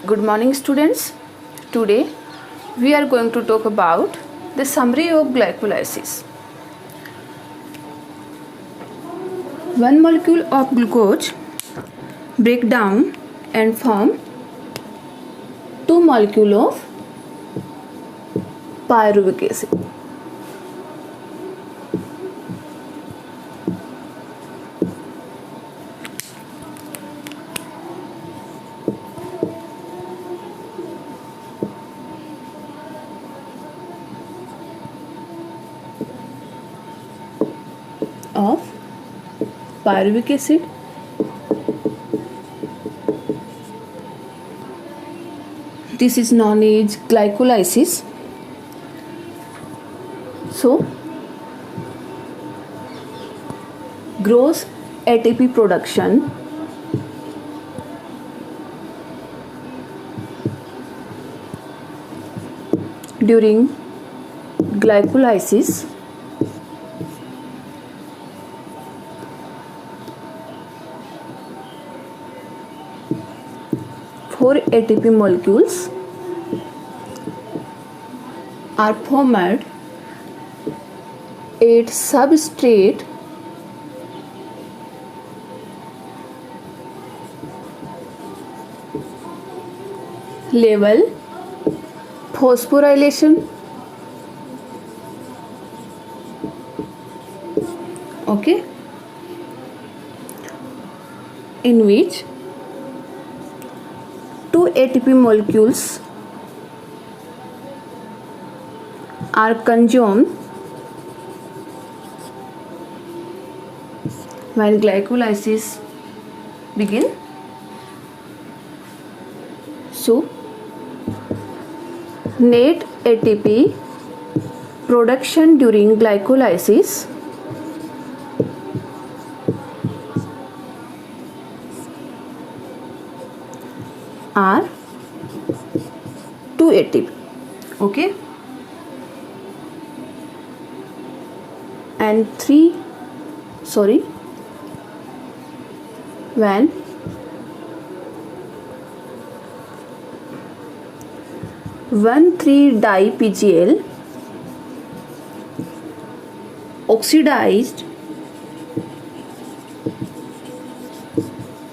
Good morning, students. Today we are going to talk about the summary of glycolysis. One molecule of glucose break down and form two molecules of pyruvic acid. Of pyruvic acid this is known as glycolysis. So gross ATP production during glycolysis four ATP molecules are formed at substrate level phosphorylation. Okay, in which two ATP molecules are consumed when glycolysis begin. So net ATP production during glycolysis are 2 ATP. Okay, and when 1,3-di-PGL oxidized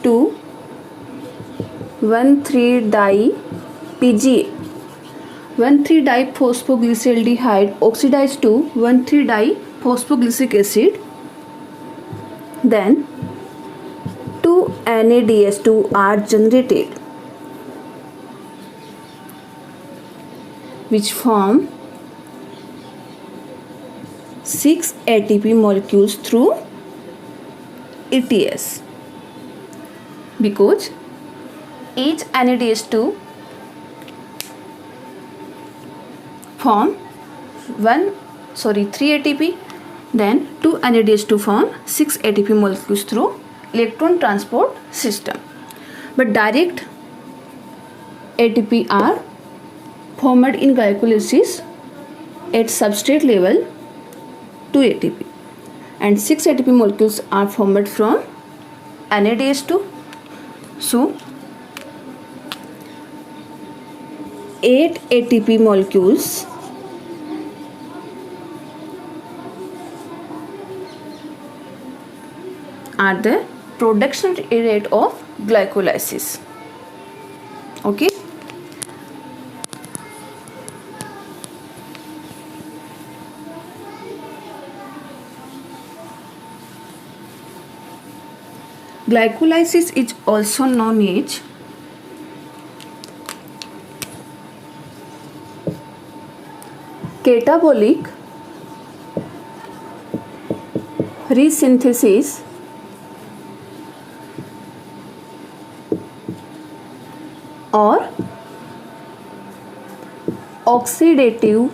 to 1,3-di-PGA 1,3-diphosphoglyceraldehyde oxidized to 1,3-diphosphoglycic acid, then 2 NADH2 are generated, which form 6 ATP molecules through ETS, because each NADH2 form 3 ATP, then 2 NADH2 form 6 ATP molecules through electron transport system. But direct ATP are formed in glycolysis at substrate level 2 ATP, and 6 ATP molecules are formed from NADH2. So 8 ATP molecules are the production rate of glycolysis. Okay, glycolysis is also known as catabolic resynthesis or oxidative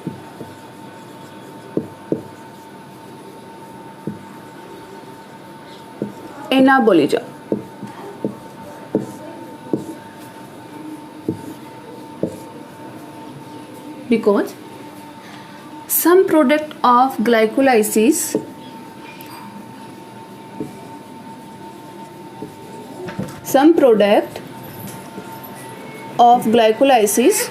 anabolism. Because some product of glycolysis some product of glycolysis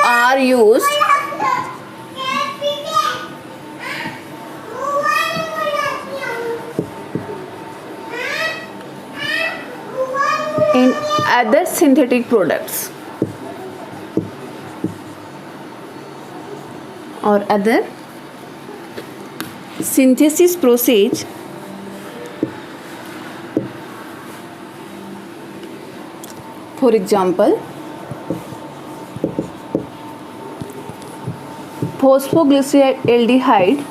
are used in other synthetic products or other synthesis process. For example, phosphoglyceraldehyde,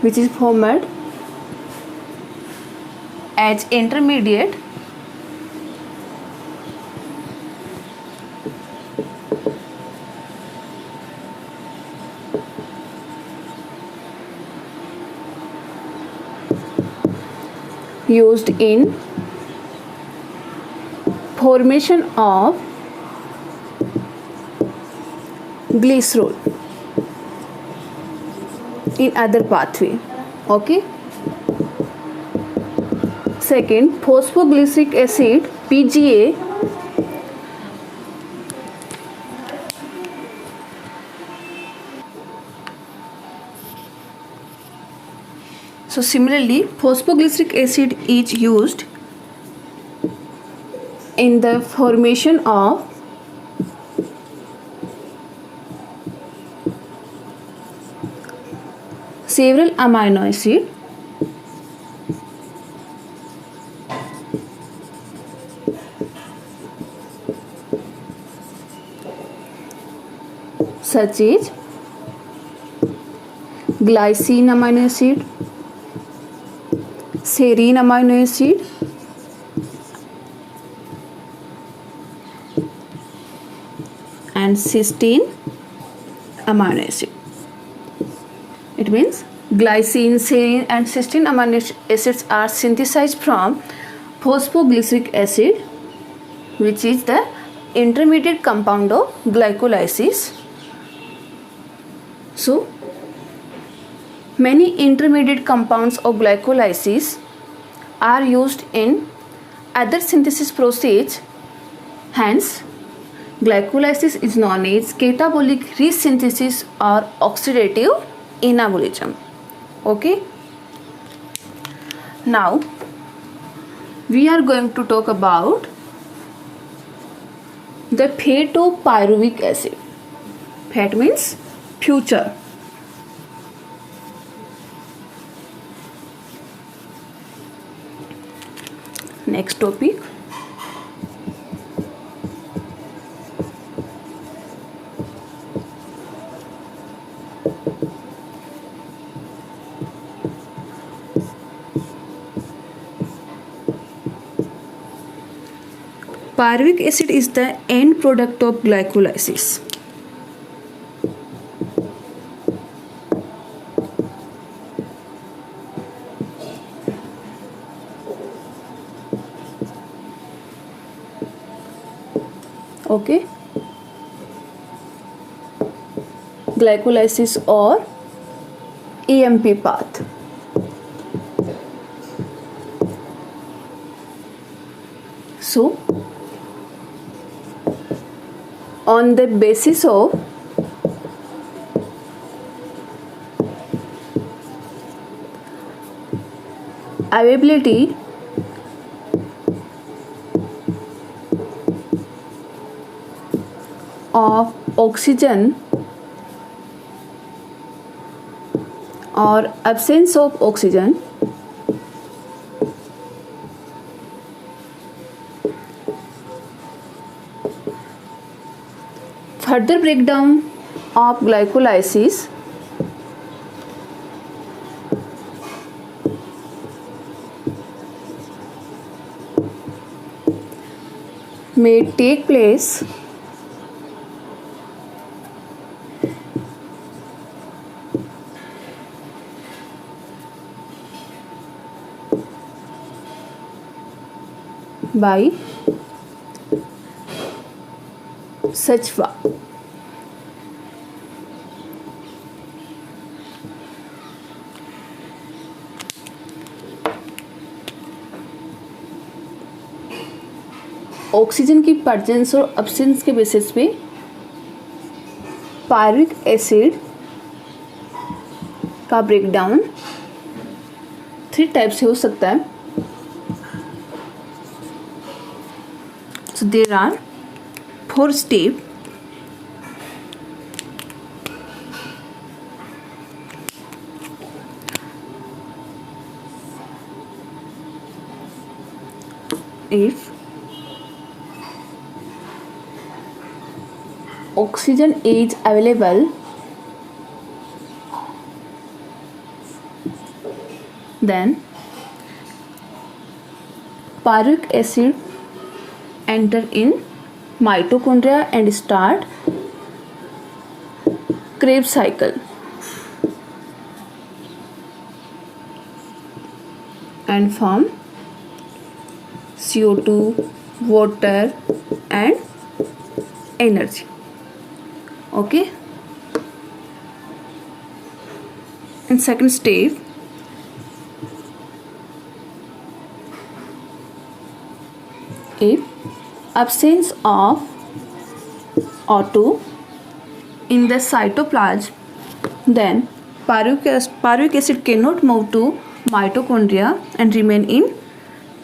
which is formed as intermediate used in formation of glycerol in other pathway. Okay. Second, phosphoglyceric acid PGA so similarly phosphoglyceric acid is used in the formation of several amino acids such as glycine amino acid, serine amino acid, and cysteine amino acid. It means glycine, serine and cysteine amino acids are synthesized from phosphoglyceric acid, which is the intermediate compound of glycolysis. So, many intermediate compounds of glycolysis are used in other synthesis process. Hence, glycolysis is known as catabolic resynthesis or oxidative anabolism. Okay. Now, we are going to talk about the fate of pyruvic acid. Fate means future. Next topic. Pyruvic acid is the end product of glycolysis. Okay. Glycolysis or EMP path. So, on the basis of availability of oxygen or absence of oxygen, further breakdown of glycolysis may take place by such oxygen की presence और absence के basis पे pyruvic acid का breakdown 3 type से हो सकता है. So there are 4 steps. If oxygen is available, then pyruvic acid enter in mitochondria and start Krebs cycle and form CO2, water and energy. Okay. In second step, if absence of O2 in the cytoplasm, then pyruvic acid cannot move to mitochondria and remain in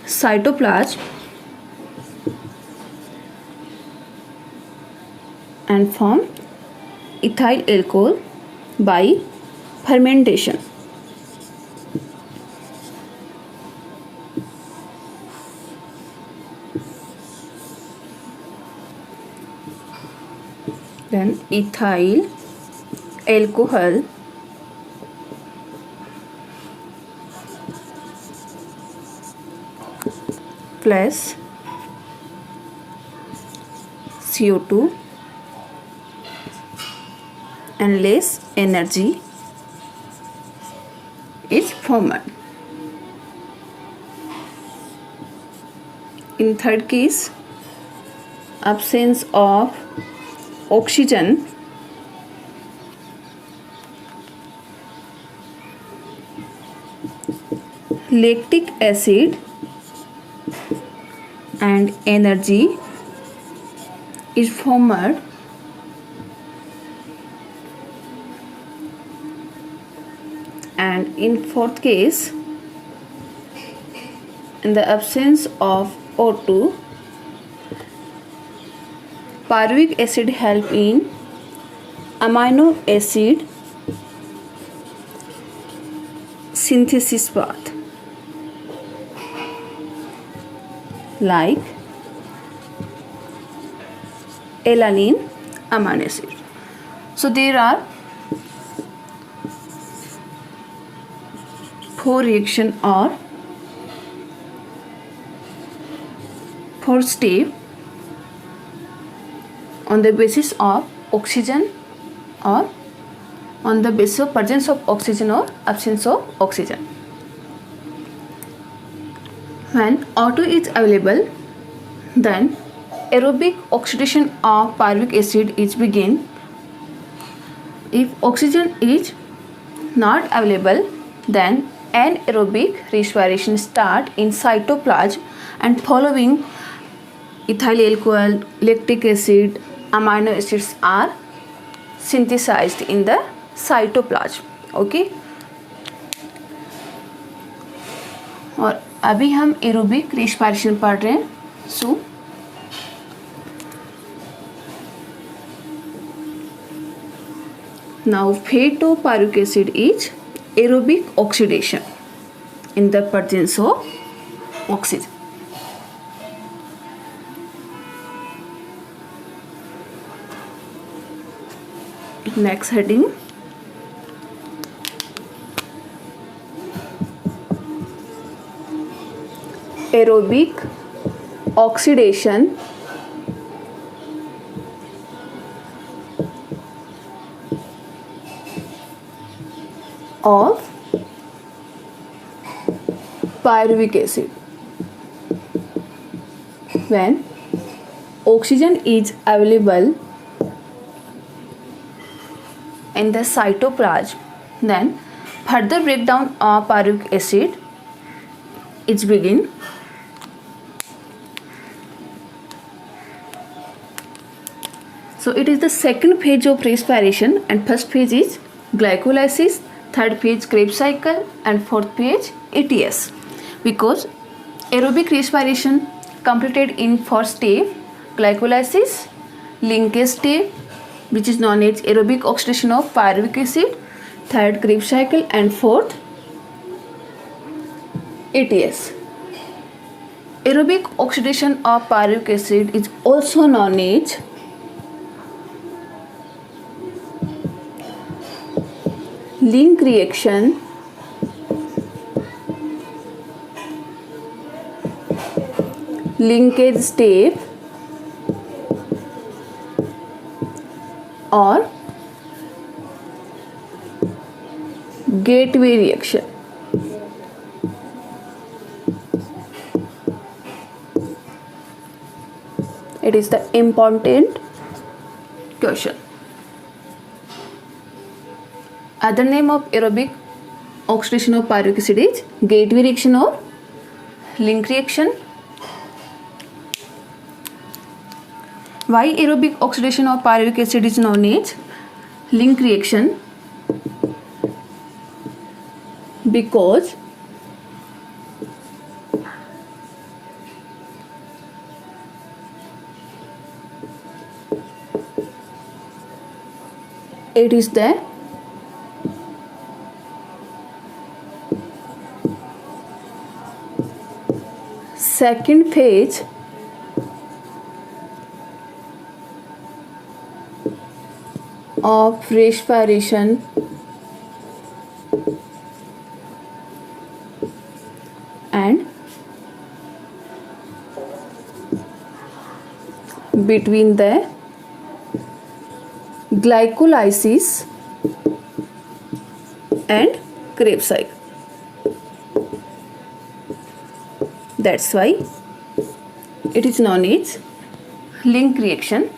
cytoplasm and form ethyl alcohol by fermentation. Then ethyl alcohol plus CO2 and less energy is formed. In third case, absence of oxygen, lactic acid and energy is formed. And in fourth case, in the absence of O2, pyruvic acid help in amino acid synthesis path like alanine amino acid. So there are 4 reaction or 4 step on the basis of oxygen or on the basis of presence of oxygen or absence of oxygen. When O2 is available, then aerobic oxidation of pyruvic acid is begin. If oxygen is not available, then anaerobic respiration start in cytoplasm and following ethyl alcohol, lactic acid, amino acids are synthesized in the cytoplasm. Okay. और अभी हम aerobic respiration पढ़ रहे हैं. सो now phytopyruvic acid is aerobic oxidation in the presence of oxygen. Next heading, aerobic oxidation of pyruvic acid. When oxygen is available in the cytoplasm, then further breakdown of pyruvic acid is begin. So it is the second phase of respiration, and first phase is glycolysis, third phase Krebs cycle, and fourth phase ATS. Because aerobic respiration completed in first step glycolysis, linkage step which is known as aerobic oxidation of pyruvic acid, third Krebs cycle, and fourth ATS. Aerobic oxidation of pyruvic acid is also known as link reaction, linkage step, or gateway reaction. It is the important question. Other name of aerobic oxidation of pyruvic acid is gateway reaction or link reaction. Why aerobic oxidation of pyruvic acid is known as link reaction? Because it is the second phase of respiration and between the glycolysis and Krebs cycle. That's why it is known as link reaction,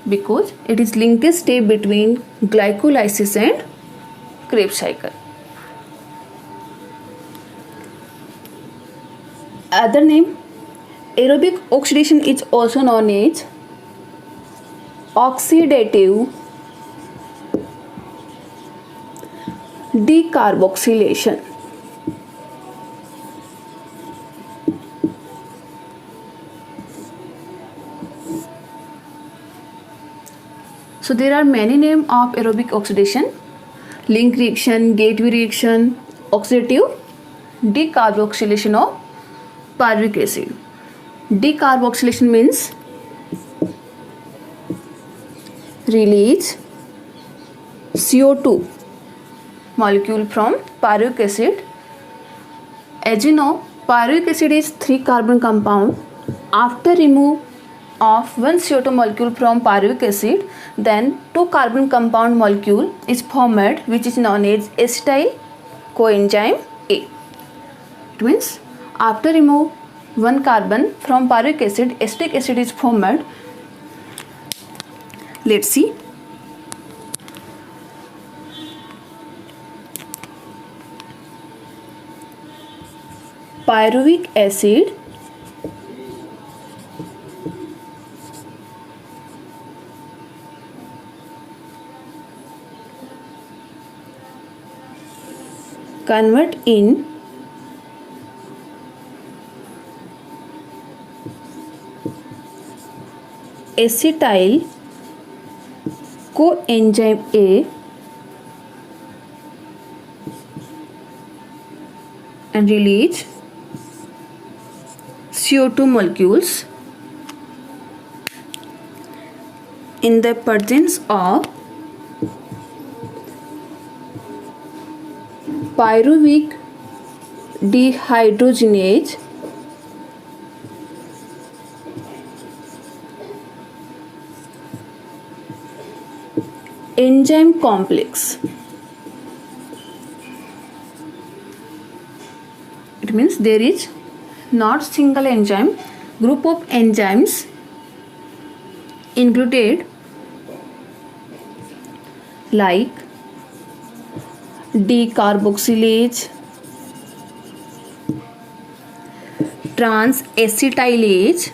because it is linkage step between glycolysis and Krebs cycle. Other name, aerobic oxidation is also known as oxidative decarboxylation. So there are many names of aerobic oxidation: link reaction, gateway reaction, oxidative decarboxylation of pyruvic acid. Decarboxylation means release CO2 molecule from pyruvic acid. As you know, pyruvic acid is 3 carbon compound. After remove of one CO2 molecule from pyruvic acid, then 2 carbon compound molecule is formed, which is known as acetyl coenzyme A. It means after remove one carbon from pyruvic acid, acetic acid is formed. Let's see. Pyruvic acid convert in acetyl coenzyme A and release CO2 molecules in the presence of pyruvic dehydrogenase enzyme complex. It means there is not single enzyme, group of enzymes included like decarboxylase, transacetylase,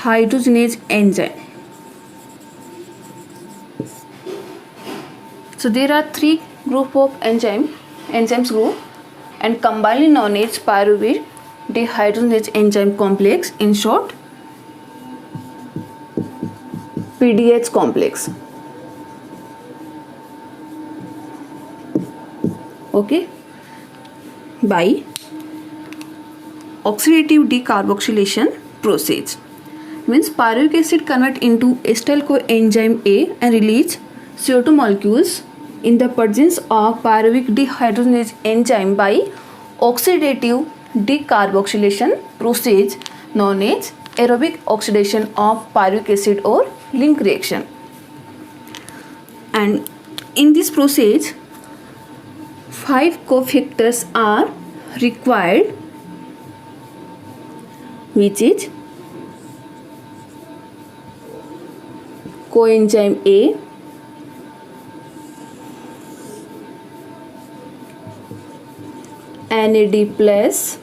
dehydrogenase enzyme. So there are three group of enzymes group, and combinedly known as pyruvate dehydrogenase enzyme complex, in short PDH complex. Okay, by oxidative decarboxylation process, means pyruvic acid convert into acetyl coenzyme A and release CO2 molecules in the presence of pyruvic dehydrogenase enzyme by oxidative decarboxylation process known as aerobic oxidation of pyruvic acid or link reaction. And in this process 5 cofactors are required, which is coenzyme A, NAD plus,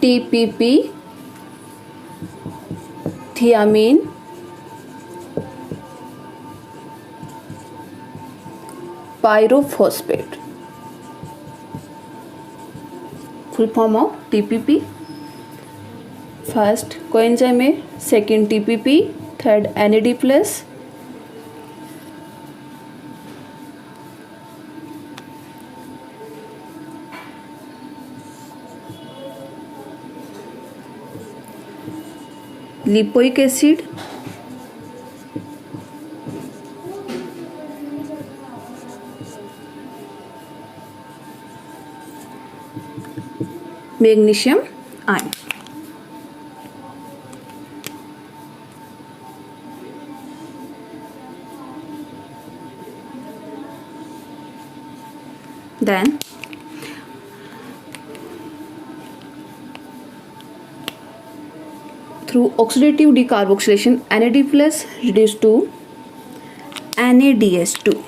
TPP, thiamine, pyrophosphate. Full form of TPP. First coenzyme A, second TPP, third NAD plus, lipoic acid, magnesium ion. Then through oxidative decarboxylation, NAD plus reduced to NADH2.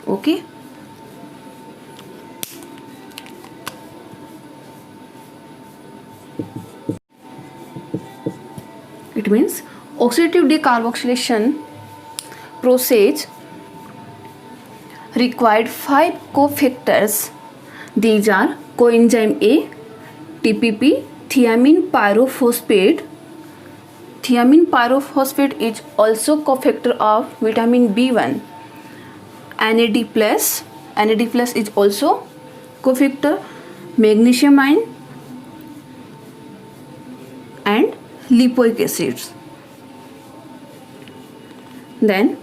Okay. It means oxidative decarboxylation process required 5 cofactors. These are coenzyme A, TPP, thiamine pyrophosphate. Thiamine pyrophosphate is also cofactor of vitamin B1. NAD plus is also cofactor, magnesium ion and lipoic acids. Then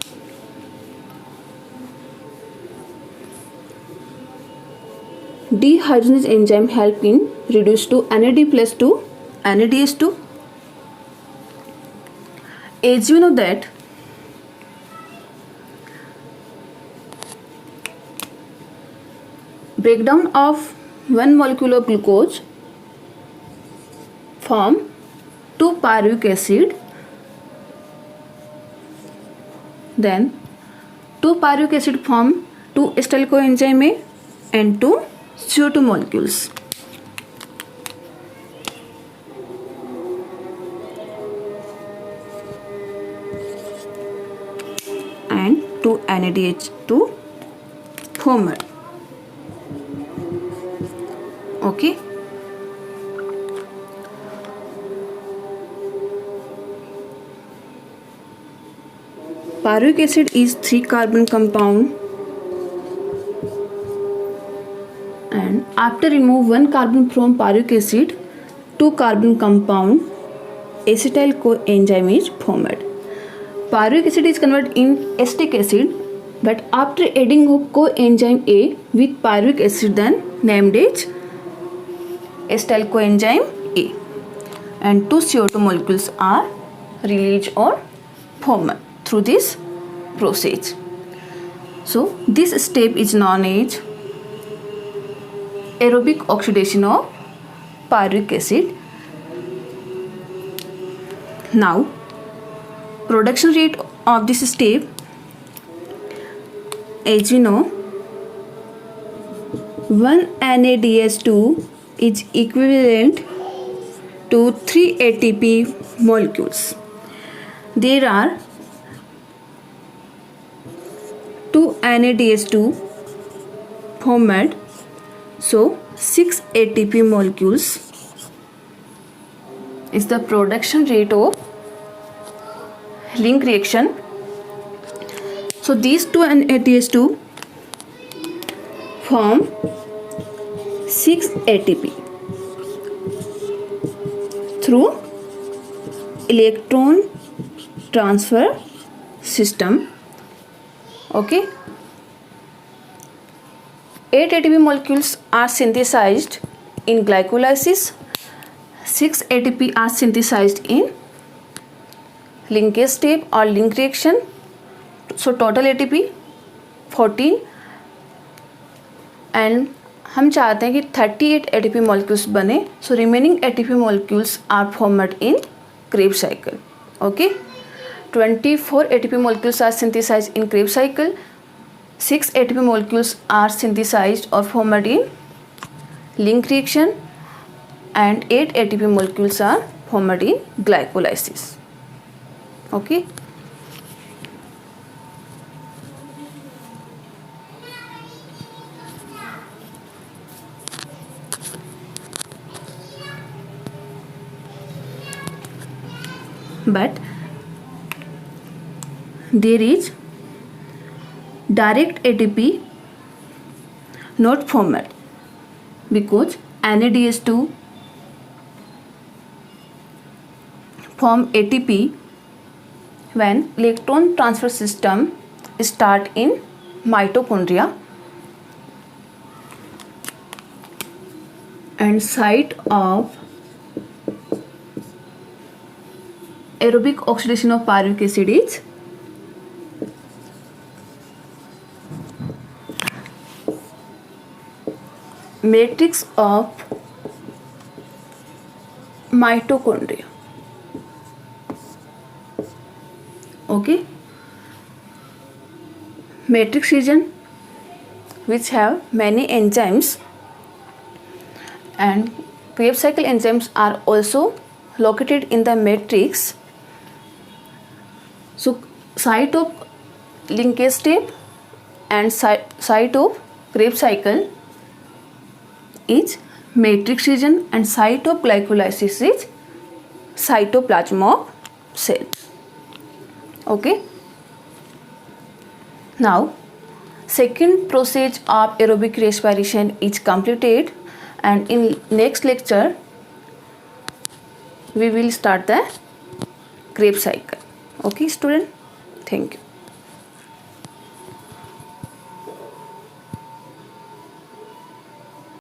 dehydrogenase enzyme help in reduce to NAD plus to NADH2. As you know that breakdown of one molecule of glucose form 2 pyruvic acid, then 2 pyruvic acid form 2 acetyl coenzyme A and 2 CO2 molecules. And 2 NADH2 formed. Okay. Pyruvic acid is 3 carbon compound, and after remove 1 carbon from pyruvic acid, 2 carbon compound acetyl coenzyme is formed. Pyruvic acid is converted in acetic acid, but after adding of coenzyme A with pyruvic acid, then named as acetyl coenzyme A, and 2 CO2 molecules are release or format through this process. So this step is known as aerobic oxidation of pyruvic acid. Now production rate of this step, as you know, 1 NADH2 is equivalent to 3 ATP molecules. There are 2 NADH2 formed, so 6 ATP molecules is the production rate of link reaction. So these 2 NADH2 form 6 ATP through electron transfer system. Okay, 8 ATP molecules are synthesized in glycolysis, 6 ATP are synthesized in linkage step or link reaction. So total ATP 14, and हम चाहते हैं कि 38 ATP molecules बने. So remaining ATP molecules are formed in Krebs cycle. Okay, 24 ATP molecules are synthesized in Krebs cycle, 6 ATP molecules are synthesized or formed in link reaction, and 8 ATP molecules are formed in glycolysis. Okay. But there is direct ATP not formed because NADH2 form ATP when electron transfer system start in mitochondria, and site of aerobic oxidation of pyruvic acid is matrix of mitochondria. Okay, matrix region which have many enzymes, and Krebs cycle enzymes are also located in the matrix. So site of linkage step and site of Krebs cycle is matrix region, and site of glycolysis is cytoplasm of cell. Okay. Now second process of aerobic respiration is completed, and in next lecture we will start the Krebs cycle. Okay student, thank you.